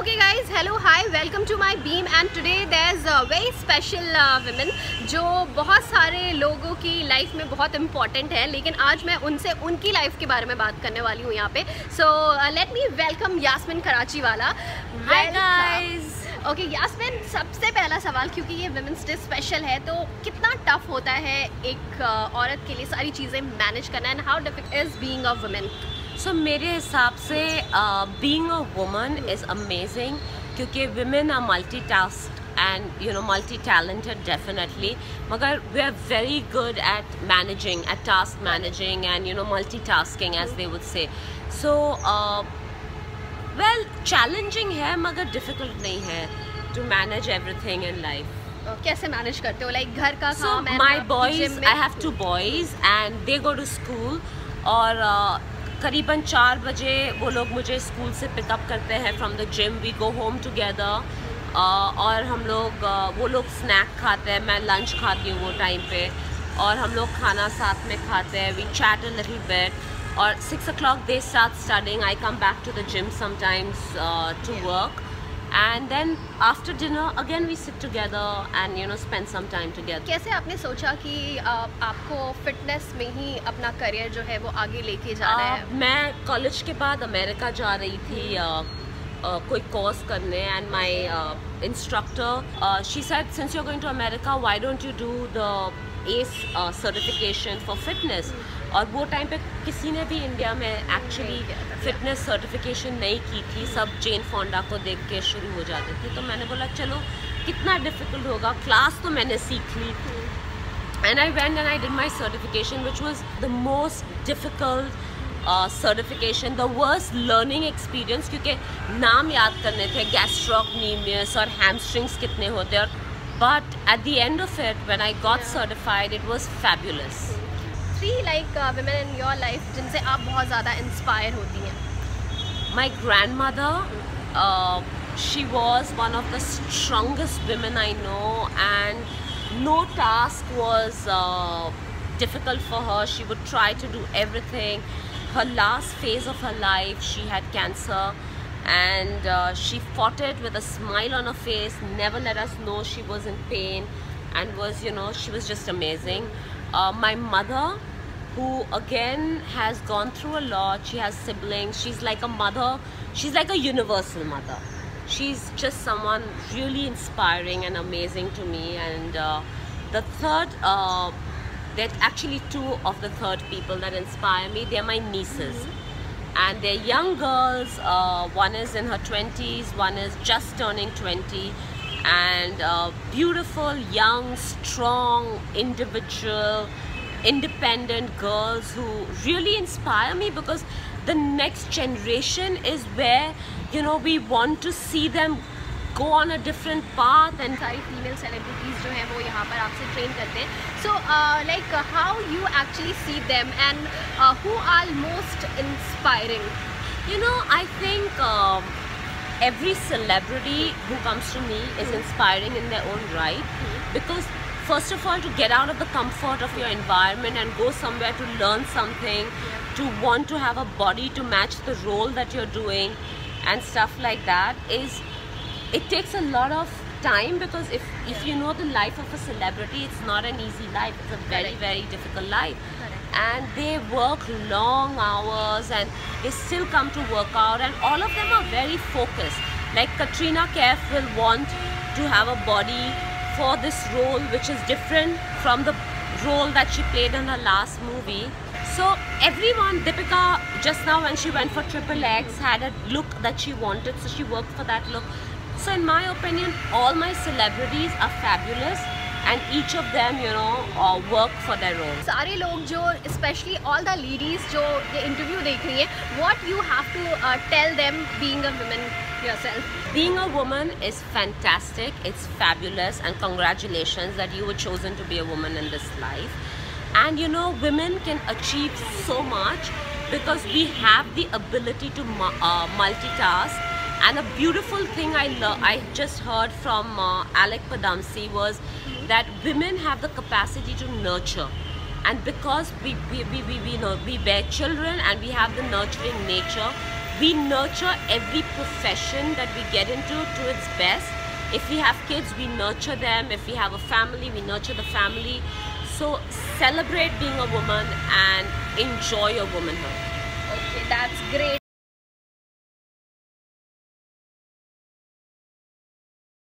Okay guys, hello, hi, welcome to my beam and today there's a very special women जो बहुत सारे लोगों की लाइफ में बहुत important है, लेकिन आज मैं उनसे उनकी लाइफ के बारे में बात करने वाली हूँ यहाँ पे. So let me welcome Yasmin Karachi वाला. Hi guys. ओके यास्मिन, सबसे पहला सवाल, क्योंकि ये वुमेंस डे स्पेशल है, तो कितना टफ होता है एक औरत के लिए सारी चीज़ें मैनेज करना and how difficult is being a woman? So मेरे हिसाब से being a woman is amazing क्योंकि women are multi task and you know multi talented definitely, मगर we are very good at managing, at task managing and you know multi tasking as they would say. So well challenging है मगर difficult नहीं है to manage everything in life. कैसे manage करते हो, like घर का काम? My boys, I have 2 boys and they go to school और करीबन 4 बजे वो लोग मुझे स्कूल से पिकअप करते हैं from the gym. We go home together और हम लोग वो लोग स्नैक खाते हैं, मैं लंच खाती हूँ वो टाइम पे, और हम लोग खाना साथ में खाते हैं. We chat a little bit और 6 o'clock they start studying. I come back to the gym sometimes to work and then after dinner again we sit together and you know spend some time together. कैसे आपने सोचा कि आपको fitness में ही अपना career जो है वो आगे लेके जाना है? मैं कॉलेज के बाद अमेरिका जा रही थी कोई कोर्स करने and my instructor she said since you are going to America why don't you do the ACE certification for fitness. और वो टाइम पे किसी ने भी इंडिया में एक्चुअली फिटनेस सर्टिफिकेशन नहीं की थी, सब जेन फोंडा को देख के शुरू हो जाते थे. तो मैंने बोला चलो कितना डिफ़िकल्ट होगा, क्लास तो मैंने सीख ली. And I went and I did my certification which was the most difficult certification, the worst learning experience, क्योंकि नाम याद करने थे, गैस्ट्रोक्नीमियस और हैमस्ट्रिंग्स कितने होते हैं. But at the end of it when I got certified it was fabulous. 3 like women in your life जिनसे आप बहुत ज़्यादा इंस्पायर होती हैं? My grandmother, she was one of the strongest women I know and no task was difficult for her. She would try to do everything. Her last phase of her life, she had cancer and she fought it with a smile on her face, never let us know she was in pain and was, you know, she was just amazing. My mother, who again has gone through a lot, she has siblings, she's like a mother, she's like a universal mother. She's just someone really inspiring and amazing to me. And the third, there are actually 2 of the third people that inspire me. They're my nieces. And they're young girls, one is in her 20s, one is just turning 20, and beautiful, young, strong, individual, independent girls who really inspire me, because the next generation is where you know we want to see them go on a different path. And सारी female celebrities जो हैं वो यहाँ पर आपसे train करते हैं. So like how you actually see them and who are most inspiring? you know, I think every celebrity who comes to me is inspiring in their own right, because first of all, to get out of the comfort of your environment and go somewhere to learn something, to want to have a body to match the role that you're doing and stuff like that, it takes a lot of time, because if you know the life of a celebrity, it's not an easy life. It's a very very difficult life. And they work long hours and they still come to work out, and all of them are very focused. Like Katrina Kaif will want to have a body for this role which is different from the role that she played in her last movie. So everyone, Deepika just now when she went for Triple X had a look that she wanted, so she worked for that look. So in my opinion, all my celebrities are fabulous and each of them, you know, work for their role. सारे लोग जो, especially all the ladies जो ये interview देख रही हैं, what you have to tell them being a woman yourself? Being a woman is fantastic, it's fabulous, and congratulations that you were chosen to be a woman in this life. And you know, women can achieve so much because we have the ability to multitask. And a beautiful thing I just heard from Alec Padamsi was that women have the capacity to nurture, and because we know we bear children and we have the nurturing nature, we nurture every profession that we get into to its best. If we have kids, we nurture them. If we have a family, we nurture the family. So celebrate being a woman and enjoy your womanhood. Okay, that's great.